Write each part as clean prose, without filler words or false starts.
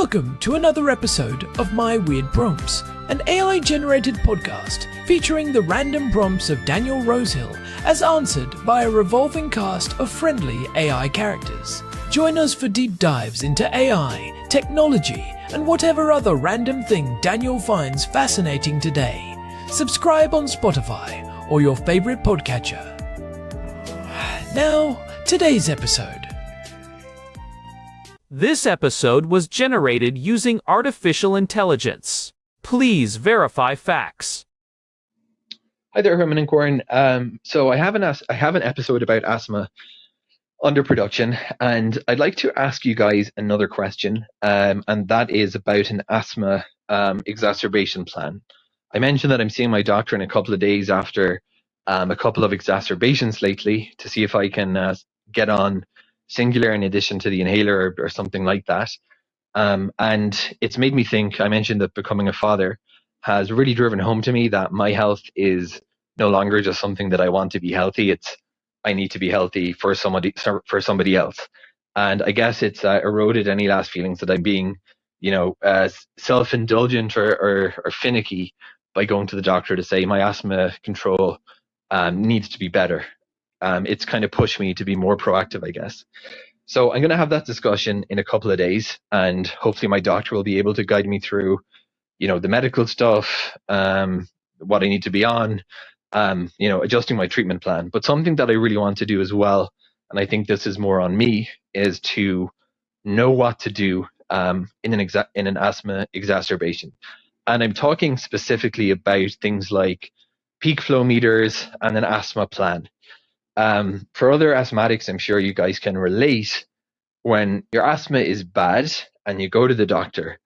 Welcome to another episode of My Weird Prompts, an AI-generated podcast featuring the random prompts of Daniel Rosehill as answered by a revolving cast of friendly AI characters. Join us for deep dives into AI, technology, and whatever other random thing Daniel finds fascinating today. Subscribe on Spotify or your favorite podcatcher. Now, today's episode. This episode was generated using artificial intelligence. Please verify facts. Hi there, Herman and Corn. So I have an episode about asthma under production, and I'd like to ask you guys another question, and that is about an asthma exacerbation plan. I mentioned that I'm seeing my doctor in a couple of days after a couple of exacerbations lately to see if I can get on Singulair in addition to the inhaler or something like that. And it's made me think. I mentioned that becoming a father has really driven home to me that my health is no longer just something that I want to be healthy. It's I need to be healthy for somebody else. And I guess it's eroded any last feelings that I'm being, self-indulgent or finicky by going to the doctor to say my asthma control needs to be better. It's kind of pushed me to be more proactive, I guess. So I'm going to have that discussion in a couple of days, and hopefully my doctor will be able to guide me through, the medical stuff, what I need to be on, adjusting my treatment plan. But something that I really want to do as well, and I think this is more on me, is to know what to do in an asthma exacerbation. And I'm talking specifically about things like peak flow meters and an asthma plan. For other asthmatics, I'm sure you guys can relate. When your asthma is bad and you go to the doctor,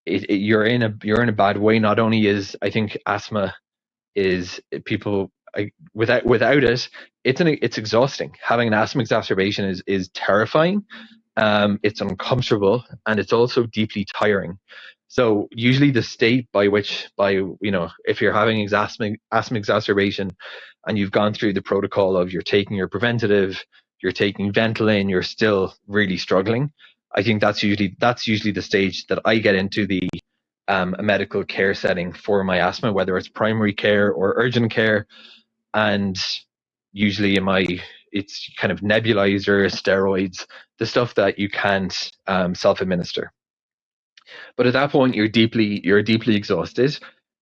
you're in a bad way. Not only is, I think, asthma is without it, it's exhausting. Having an asthma exacerbation is terrifying. It's uncomfortable, and it's also deeply tiring. So usually the state if you're having asthma exacerbation and you've gone through the protocol of you're taking your preventative, you're taking Ventolin, you're still really struggling, I think that's usually the stage that I get into the a medical care setting for my asthma, whether it's primary care or urgent care. And usually it's kind of nebulizer, steroids, the stuff that you can't self-administer. But at that point, you're deeply exhausted.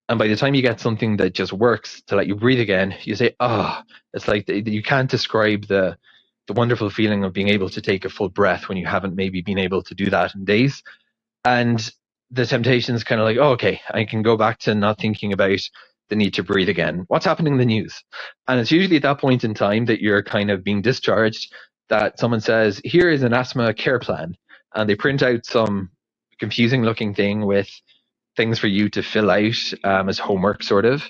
And by the time you get something that just works to let you breathe again, you say, it's like you can't describe the wonderful feeling of being able to take a full breath when you haven't maybe been able to do that in days. And the temptation is kind of like, okay, I can go back to not thinking about the need to breathe again. What's happening in the news? And it's usually at that point in time that you're kind of being discharged, that someone says, here is an asthma care plan. And they print out some confusing looking thing with things for you to fill out as homework, sort of.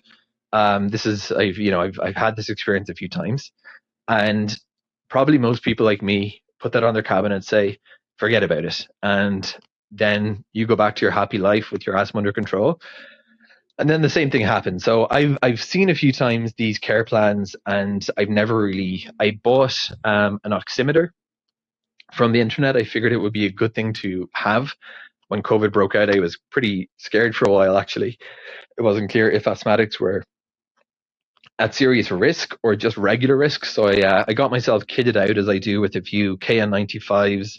I've had this experience a few times, and probably most people like me put that on their cabinet and say, forget about it. And then you go back to your happy life with your asthma under control. And then the same thing happens. So I've seen a few times these care plans, and I bought an oximeter from the internet. I figured it would be a good thing to have. When COVID broke out, I was pretty scared for a while, actually. It wasn't clear if asthmatics were at serious risk or just regular risk. So I got myself kitted out, as I do, with a few KN95s,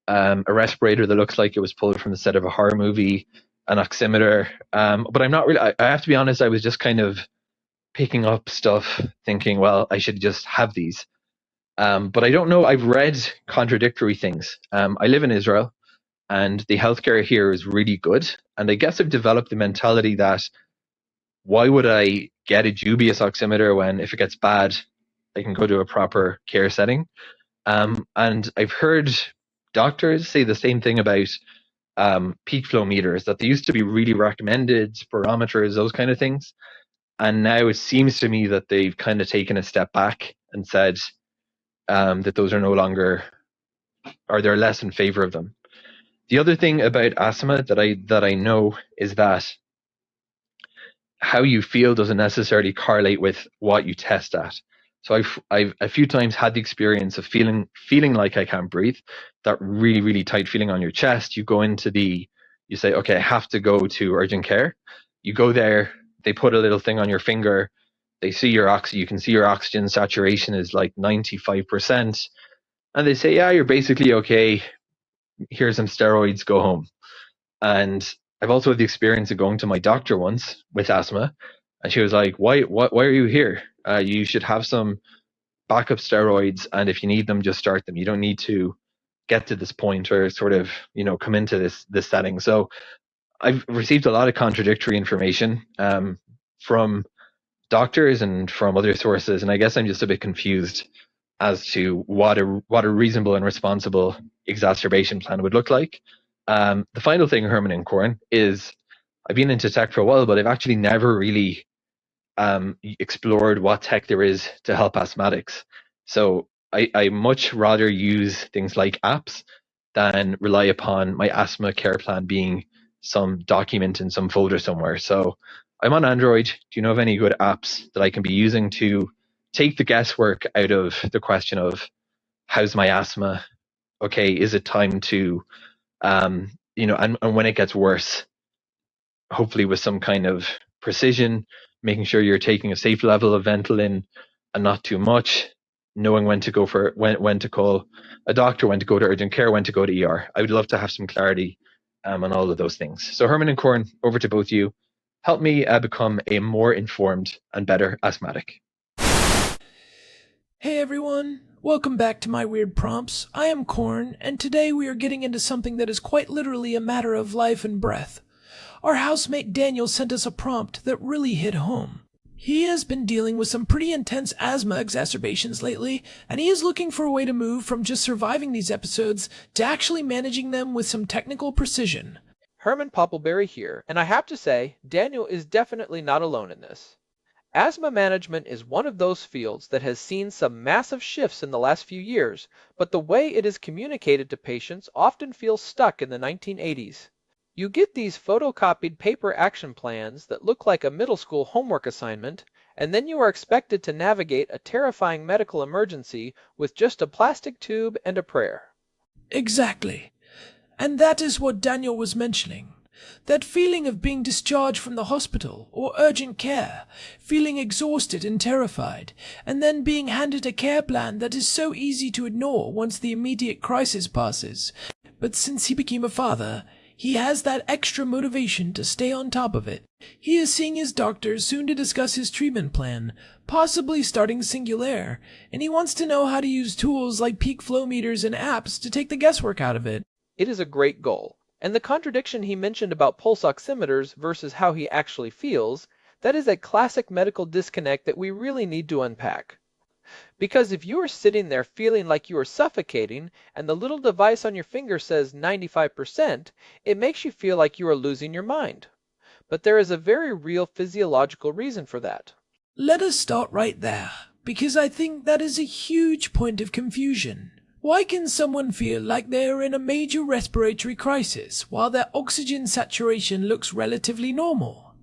a respirator that looks like it was pulled from the set of a horror movie, an oximeter. But I'm not really, I have to be honest, I was just kind of picking up stuff thinking, well, I should just have these. But I don't know. I've read contradictory things. I live in Israel, and the healthcare here is really good. And I guess I've developed the mentality that why would I get a dubious oximeter when if it gets bad, I can go to a proper care setting? And I've heard doctors say the same thing about peak flow meters, that they used to be really recommended, spirometers, those kind of things. And now it seems to me that they've kind of taken a step back and said that those are no longer, or they're less in favor of them. The other thing about asthma that I know is that how you feel doesn't necessarily correlate with what you test at. So I've a few times had the experience of feeling like I can't breathe, that really, really tight feeling on your chest. You go into the You say, okay, I have to go to urgent care. You go there, they put a little thing on your finger, they see you can see your oxygen saturation is like 95%. And they say, yeah, you're basically okay. Here's some steroids, go home. And I've also had the experience of going to my doctor once with asthma. And she was like, why are you here? You should have some backup steroids. And if you need them, just start them. You don't need to get to this point or sort of, come into this setting. So I've received a lot of contradictory information from doctors and from other sources. And I guess I'm just a bit confused as to what a reasonable and responsible exacerbation plan would look like. The final thing, Herman and Corn, is I've been into tech for a while, but I've actually never really explored what tech there is to help asthmatics. So I much rather use things like apps than rely upon my asthma care plan being some document in some folder somewhere. So I'm on Android. Do you know of any good apps that I can be using to take the guesswork out of the question of how's my asthma? Okay, is it time to, and when it gets worse, hopefully with some kind of precision, making sure you're taking a safe level of Ventolin and not too much, knowing when to go for when to call a doctor, when to go to urgent care, when to go to ER. I would love to have some clarity on all of those things. So Herman and Corn, over to both of you. Help me become a more informed and better asthmatic. Hey everyone, welcome back to My Weird Prompts. I am Corn, and today we are getting into something that is quite literally a matter of life and breath. Our housemate Daniel sent us a prompt that really hit home. He has been dealing with some pretty intense asthma exacerbations lately, and he is looking for a way to move from just surviving these episodes to actually managing them with some technical precision. Herman Poppleberry here, and I have to say, Daniel is definitely not alone in this. Asthma management is one of those fields that has seen some massive shifts in the last few years, but the way it is communicated to patients often feels stuck in the 1980s. You get these photocopied paper action plans that look like a middle school homework assignment, and then you are expected to navigate a terrifying medical emergency with just a plastic tube and a prayer. Exactly. And that is what Daniel was mentioning. That feeling of being discharged from the hospital or urgent care, feeling exhausted and terrified, and then being handed a care plan that is so easy to ignore once the immediate crisis passes. But since he became a father, he has that extra motivation to stay on top of it. He is seeing his doctor soon to discuss his treatment plan, possibly starting Singulair, and he wants to know how to use tools like peak flow meters and apps to take the guesswork out of it. It is a great goal. And the contradiction he mentioned about pulse oximeters versus how he actually feels, that is a classic medical disconnect that we really need to unpack. Because if you are sitting there feeling like you are suffocating and the little device on your finger says 95%, it makes you feel like you are losing your mind. But there is a very real physiological reason for that. Let us start right there, because I think that is a huge point of confusion. Why can someone feel like they are in a major respiratory crisis while their oxygen saturation looks relatively normal?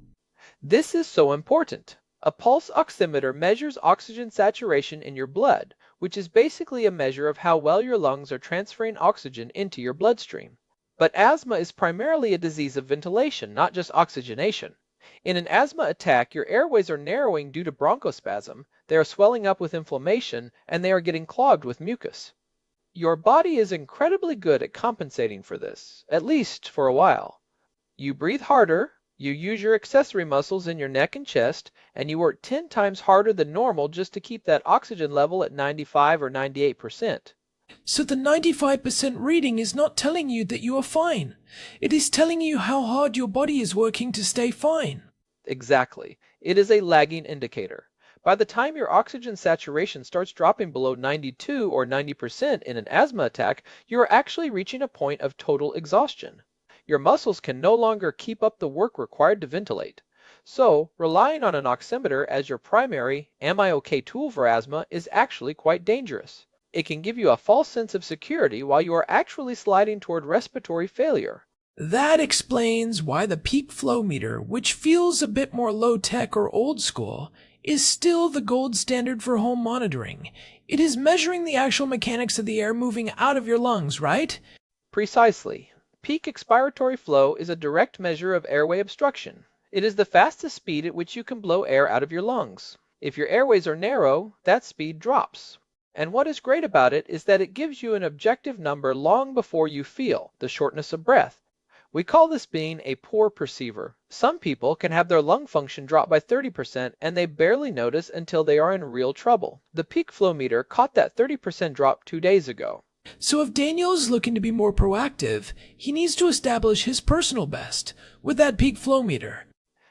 This is so important. A pulse oximeter measures oxygen saturation in your blood, which is basically a measure of how well your lungs are transferring oxygen into your bloodstream. But asthma is primarily a disease of ventilation, not just oxygenation. In an asthma attack, your airways are narrowing due to bronchospasm, they are swelling up with inflammation, and they are getting clogged with mucus. Your body is incredibly good at compensating for this, at least for a while. You breathe harder, you use your accessory muscles in your neck and chest, and you work 10 times harder than normal just to keep that oxygen level at 95 or 98%. So the 95% reading is not telling you that you are fine. It is telling you how hard your body is working to stay fine. Exactly. It is a lagging indicator. By the time your oxygen saturation starts dropping below 92 or 90% in an asthma attack, you are actually reaching a point of total exhaustion. Your muscles can no longer keep up the work required to ventilate. So, relying on an oximeter as your primary "am I okay" tool for asthma is actually quite dangerous. It can give you a false sense of security while you are actually sliding toward respiratory failure. That explains why the peak flow meter, which feels a bit more low-tech or old school, is still the gold standard for home monitoring. It is measuring the actual mechanics of the air moving out of your lungs, right? Precisely. Peak expiratory flow is a direct measure of airway obstruction. It is the fastest speed at which you can blow air out of your lungs. If your airways are narrow, that speed drops. And what is great about it is that it gives you an objective number long before you feel the shortness of breath. We call this being a poor perceiver. Some people can have their lung function drop by 30% and they barely notice until they are in real trouble. The peak flow meter caught that 30% drop 2 days ago. So if Daniel is looking to be more proactive, he needs to establish his personal best with that peak flow meter.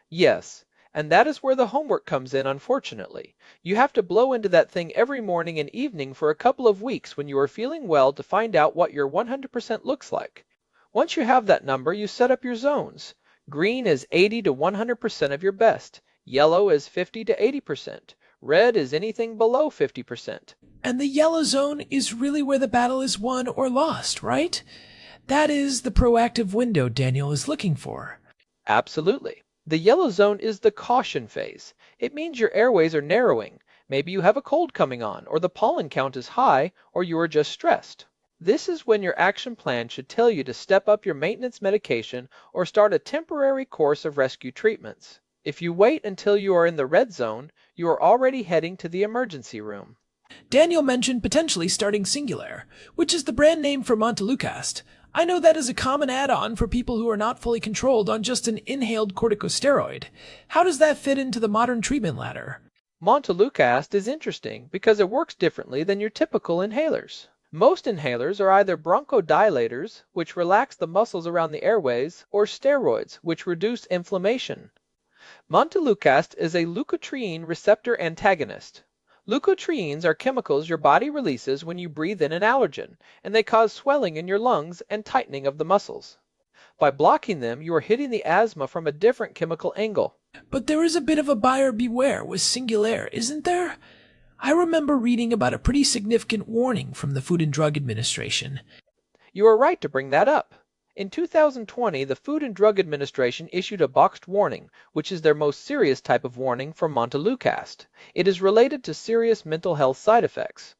Yes, and that is where the homework comes in, unfortunately. You have to blow into that thing every morning and evening for a couple of weeks when you are feeling well to find out what your 100% looks like. Once you have that number, you set up your zones. Green is 80 to 100% of your best. Yellow is 50 to 80%. Red is anything below 50%. And the yellow zone is really where the battle is won or lost, right? That is the proactive window Daniel is looking for. Absolutely. The yellow zone is the caution phase. It means your airways are narrowing. Maybe you have a cold coming on, or the pollen count is high, or you are just stressed. This is when your action plan should tell you to step up your maintenance medication or start a temporary course of rescue treatments. If you wait until you are in the red zone, you are already heading to the emergency room. Daniel mentioned potentially starting Singulair, which is the brand name for Montelukast. I know that is a common add-on for people who are not fully controlled on just an inhaled corticosteroid. How does that fit into the modern treatment ladder? Montelukast is interesting because it works differently than your typical inhalers. Most inhalers are either bronchodilators, which relax the muscles around the airways, or steroids, which reduce inflammation. Montelukast is a leukotriene receptor antagonist. Leukotrienes are chemicals your body releases when you breathe in an allergen, and they cause swelling in your lungs and tightening of the muscles. By blocking them, you are hitting the asthma from a different chemical angle. But there is a bit of a buyer beware with Singulair, isn't there? I remember reading about a pretty significant warning from the Food and Drug Administration. You are right to bring that up. In 2020, the Food and Drug Administration issued a boxed warning, which is their most serious type of warning for Montelukast. It is related to serious mental health side effects.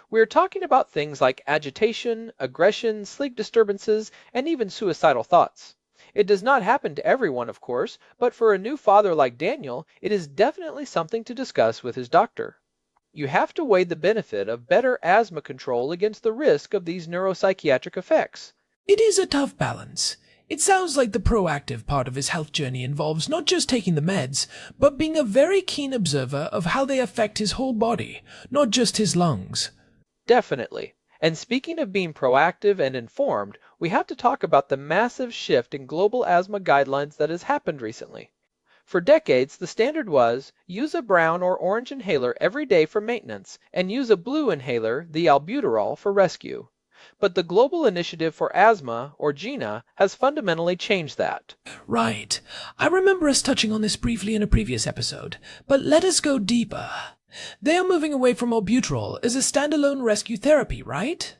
We are talking about things like agitation, aggression, sleep disturbances, and even suicidal thoughts. It does not happen to everyone, of course, but for a new father like Daniel, it is definitely something to discuss with his doctor. You have to weigh the benefit of better asthma control against the risk of these neuropsychiatric effects. It is a tough balance. It sounds like the proactive part of his health journey involves not just taking the meds, but being a very keen observer of how they affect his whole body, not just his lungs. Definitely. And speaking of being proactive and informed, we have to talk about the massive shift in global asthma guidelines that has happened recently. For decades, the standard was use a brown or orange inhaler every day for maintenance and use a blue inhaler, the albuterol, for rescue. But the Global Initiative for Asthma, or GINA, has fundamentally changed that. Right. I remember us touching on this briefly in a previous episode, but let us go deeper. They are moving away from albuterol as a standalone rescue therapy, right?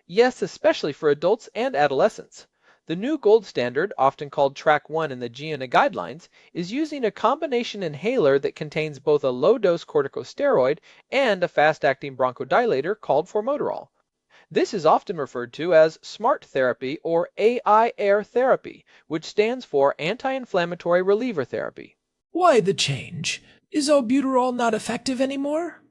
Yes, especially for adults and adolescents. The new gold standard, often called Track 1 in the GINA guidelines, is using a combination inhaler that contains both a low-dose corticosteroid and a fast-acting bronchodilator called formoterol. This is often referred to as SMART therapy or AIR therapy, which stands for anti-inflammatory reliever therapy. Why the change? Is albuterol not effective anymore?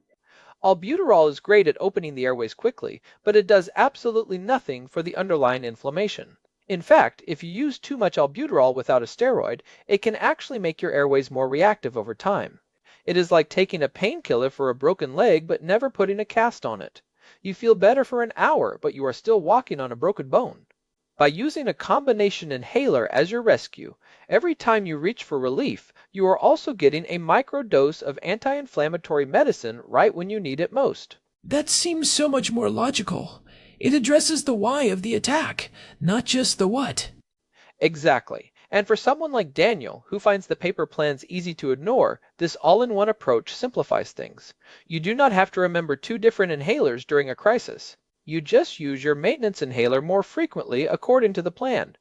Albuterol is great at opening the airways quickly, but it does absolutely nothing for the underlying inflammation. In fact, if you use too much albuterol without a steroid, it can actually make your airways more reactive over time. It is like taking a painkiller for a broken leg but never putting a cast on it. You feel better for an hour, but you are still walking on a broken bone. By using a combination inhaler as your rescue, every time you reach for relief, you are also getting a microdose of anti-inflammatory medicine right when you need it most. That seems so much more logical. It addresses the why of the attack, not just the what. Exactly. And for someone like Daniel, who finds the paper plans easy to ignore, this all-in-one approach simplifies things. You do not have to remember 2 different inhalers during a crisis. You just use your maintenance inhaler more frequently according to the plan.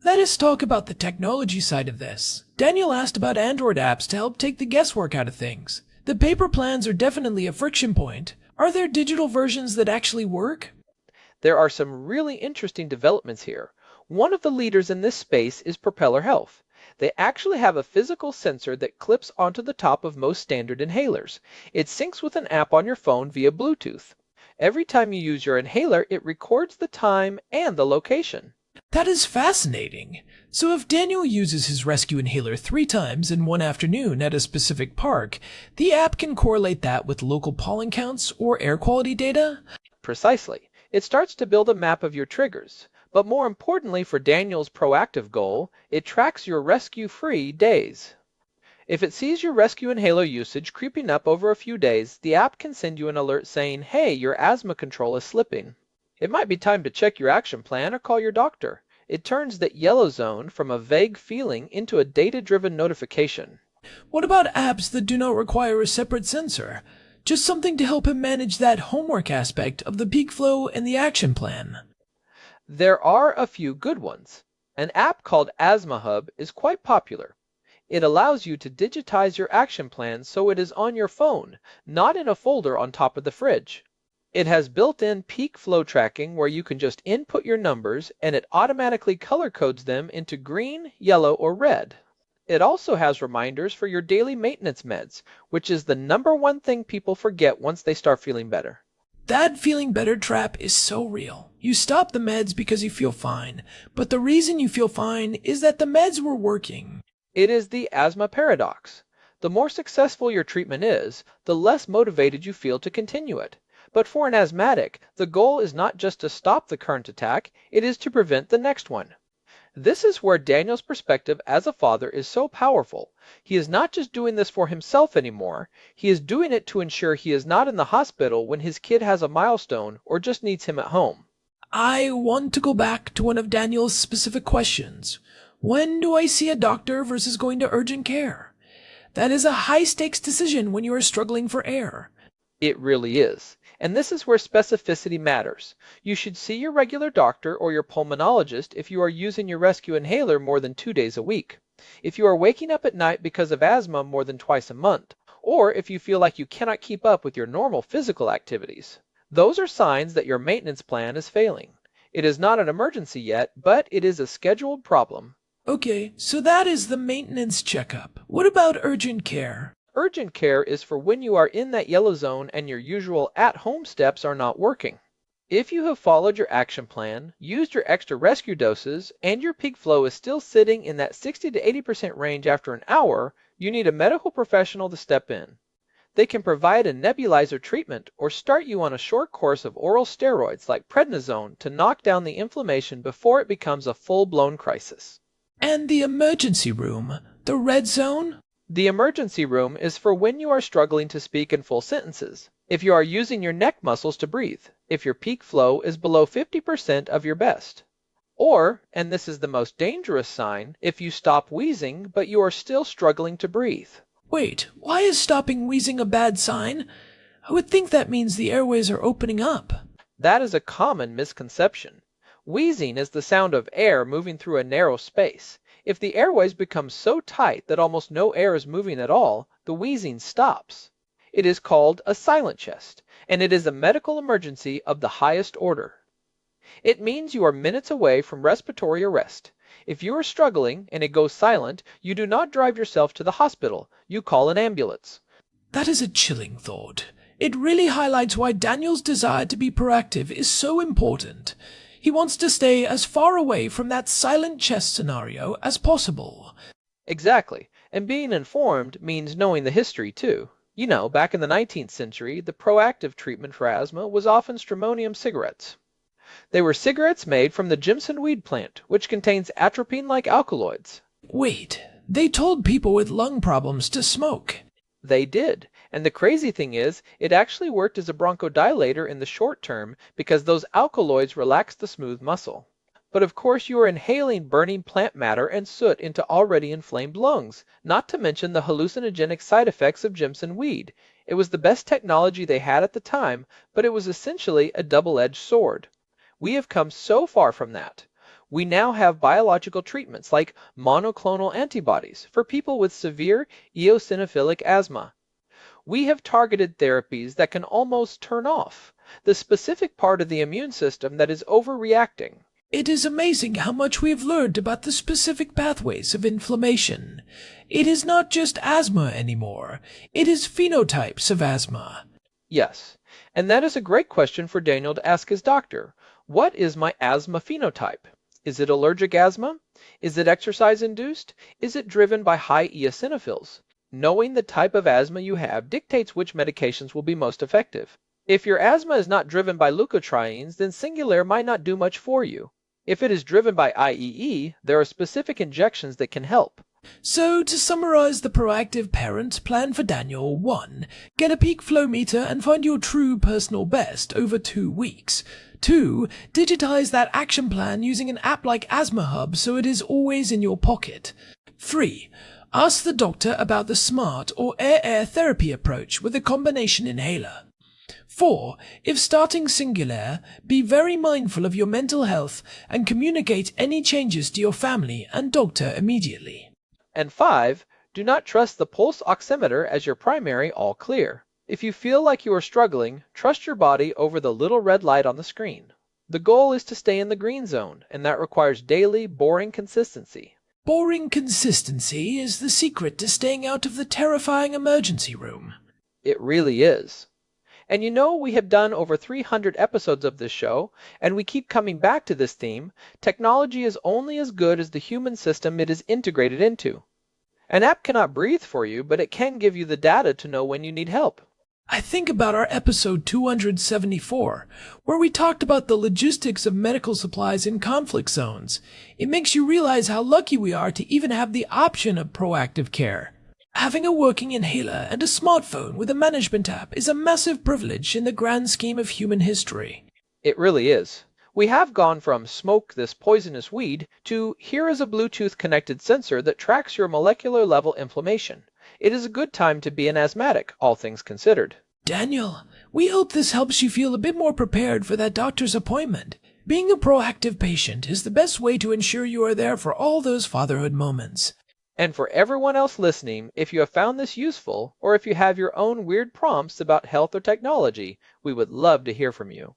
Let us talk about the technology side of this. Daniel asked about Android apps to help take the guesswork out of things. The paper plans are definitely a friction point. Are there digital versions that actually work? There are some really interesting developments here. One of the leaders in this space is Propeller Health. They actually have a physical sensor that clips onto the top of most standard inhalers. It syncs with an app on your phone via Bluetooth. Every time you use your inhaler, it records the time and the location. That is fascinating. So if Daniel uses his rescue inhaler 3 times in one afternoon at a specific park, the app can correlate that with local pollen counts or air quality data? Precisely. It starts to build a map of your triggers. But more importantly for Daniel's proactive goal, it tracks your rescue-free days. If it sees your rescue inhaler usage creeping up over a few days, the app can send you an alert saying, hey, your asthma control is slipping. It might be time to check your action plan or call your doctor. It turns that yellow zone from a vague feeling into a data-driven notification. What about apps that do not require a separate sensor? Just something to help him manage that homework aspect of the peak flow and the action plan. There are a few good ones. An app called Asthma Hub is quite popular. It allows you to digitize your action plan so it is on your phone, not in a folder on top of the fridge. It has built-in peak flow tracking where you can just input your numbers and it automatically color codes them into green, yellow, or red. It also has reminders for your daily maintenance meds, which is the #1 thing people forget once they start feeling better. That feeling better trap is so real. You stop the meds because you feel fine, but the reason you feel fine is that the meds were working. It is the asthma paradox. The more successful your treatment is, the less motivated you feel to continue it. But for an asthmatic, the goal is not just to stop the current attack, it is to prevent the next one. This is where Daniel's perspective as a father is so powerful. He is not just doing this for himself anymore, he is doing it to ensure he is not in the hospital when his kid has a milestone or just needs him at home. I want to go back to one of Daniel's specific questions. When do I see a doctor versus going to urgent care? That is a high-stakes decision when you are struggling for air. It really is. And this is where specificity matters. You should see your regular doctor or your pulmonologist if you are using your rescue inhaler more than 2 days a week, if you are waking up at night because of asthma more than twice a month, or if you feel like you cannot keep up with your normal physical activities. Those are signs that your maintenance plan is failing. It is not an emergency yet, but it is a scheduled problem. Okay, so that is the maintenance checkup. What about urgent care? Urgent care is for when you are in that yellow zone and your usual at-home steps are not working. If you have followed your action plan, used your extra rescue doses, and your peak flow is still sitting in that 60 to 80% range after an hour, you need a medical professional to step in. They can provide a nebulizer treatment or start you on a short course of oral steroids like prednisone to knock down the inflammation before it becomes a full-blown crisis. And the emergency room, the red zone? The emergency room is for when you are struggling to speak in full sentences, if you are using your neck muscles to breathe, if your peak flow is below 50% of your best. Or, and this is the most dangerous sign, if you stop wheezing but you are still struggling to breathe. Wait, why is stopping wheezing a bad sign? I would think that means the airways are opening up. That is a common misconception. Wheezing is the sound of air moving through a narrow space. If the airways become so tight that almost no air is moving at all, the wheezing stops. It is called a silent chest, and it is a medical emergency of the highest order. It means you are minutes away from respiratory arrest. If you are struggling and it goes silent, you do not drive yourself to the hospital. You call an ambulance. That is a chilling thought. It really highlights why Daniel's desire to be proactive is so important. He wants to stay as far away from that silent chest scenario as possible. Exactly. And being informed means knowing the history too. You know, back in the 19th century, the proactive treatment for asthma was often stramonium cigarettes. They were cigarettes made from the Jimson weed plant, which contains atropine-like alkaloids. Wait, they told people with lung problems to smoke. They did. And the crazy thing is, it actually worked as a bronchodilator in the short term because those alkaloids relaxed the smooth muscle. But of course you are inhaling burning plant matter and soot into already inflamed lungs, not to mention the hallucinogenic side effects of Jimson weed. It was the best technology they had at the time, but it was essentially a double-edged sword. We have come so far from that. We now have biological treatments like monoclonal antibodies for people with severe eosinophilic asthma. We have targeted therapies that can almost turn off the specific part of the immune system that is overreacting. It is amazing how much we have learned about the specific pathways of inflammation. It is not just asthma anymore. It is phenotypes of asthma. Yes, and that is a great question for Daniel to ask his doctor. What is my asthma phenotype? Is it allergic asthma? Is it exercise-induced? Is it driven by high eosinophils? Knowing the type of asthma you have dictates which medications will be most effective. If your asthma is not driven by leukotrienes, then Singulair might not do much for you. If it is driven by IEE, there are specific injections that can help. So, to summarize the proactive parent's plan for Daniel: 1. Get a peak flow meter and find your true personal best over 2 weeks. 2. Digitize that action plan using an app like Asthma Hub so it is always in your pocket. 3. Ask the doctor about the SMART or air-air therapy approach with a combination inhaler. 4. If starting Singulair, be very mindful of your mental health and communicate any changes to your family and doctor immediately. And 5. Do not trust the pulse oximeter as your primary all clear. If you feel like you are struggling, trust your body over the little red light on the screen. The goal is to stay in the green zone, and that requires daily, boring consistency. Boring consistency is the secret to staying out of the terrifying emergency room. It really is. And you know, we have done over 300 episodes of this show, and we keep coming back to this theme. Technology is only as good as the human system it is integrated into. An app cannot breathe for you, but it can give you the data to know when you need help. I think about our episode 274, where we talked about the logistics of medical supplies in conflict zones. It makes you realize how lucky we are to even have the option of proactive care. Having a working inhaler and a smartphone with a management app is a massive privilege in the grand scheme of human history. It really is. We have gone from smoke this poisonous weed to here is a Bluetooth connected sensor that tracks your molecular level inflammation. It is a good time to be an asthmatic, all things considered. Daniel, we hope this helps you feel a bit more prepared for that doctor's appointment. Being a proactive patient is the best way to ensure you are there for all those fatherhood moments. And for everyone else listening, if you have found this useful, or if you have your own weird prompts about health or technology, we would love to hear from you.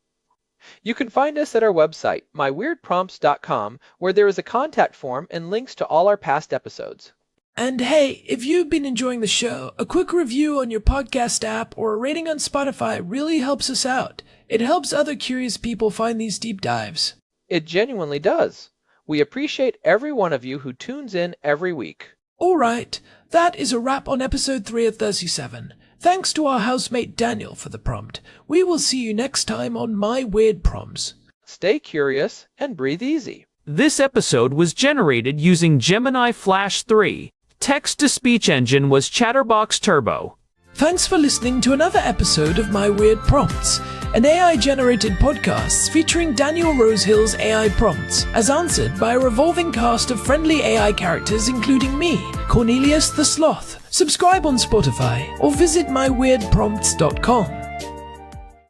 You can find us at our website, myweirdprompts.com, where there is a contact form and links to all our past episodes. And hey, if you've been enjoying the show, a quick review on your podcast app or a rating on Spotify really helps us out. It helps other curious people find these deep dives. It genuinely does. We appreciate every one of you who tunes in every week. Alright, that is a wrap on episode 3 of 37. Thanks to our housemate Daniel for the prompt. We will see you next time on My Weird Prompts. Stay curious and breathe easy. This episode was generated using Gemini Flash 3. Text-to-speech engine was Chatterbox Turbo. Thanks for listening to another episode of My Weird Prompts, an AI-generated podcast featuring Daniel Rosehill's AI prompts, as answered by a revolving cast of friendly AI characters including me, Cornelius the Sloth. Subscribe on Spotify or visit myweirdprompts.com.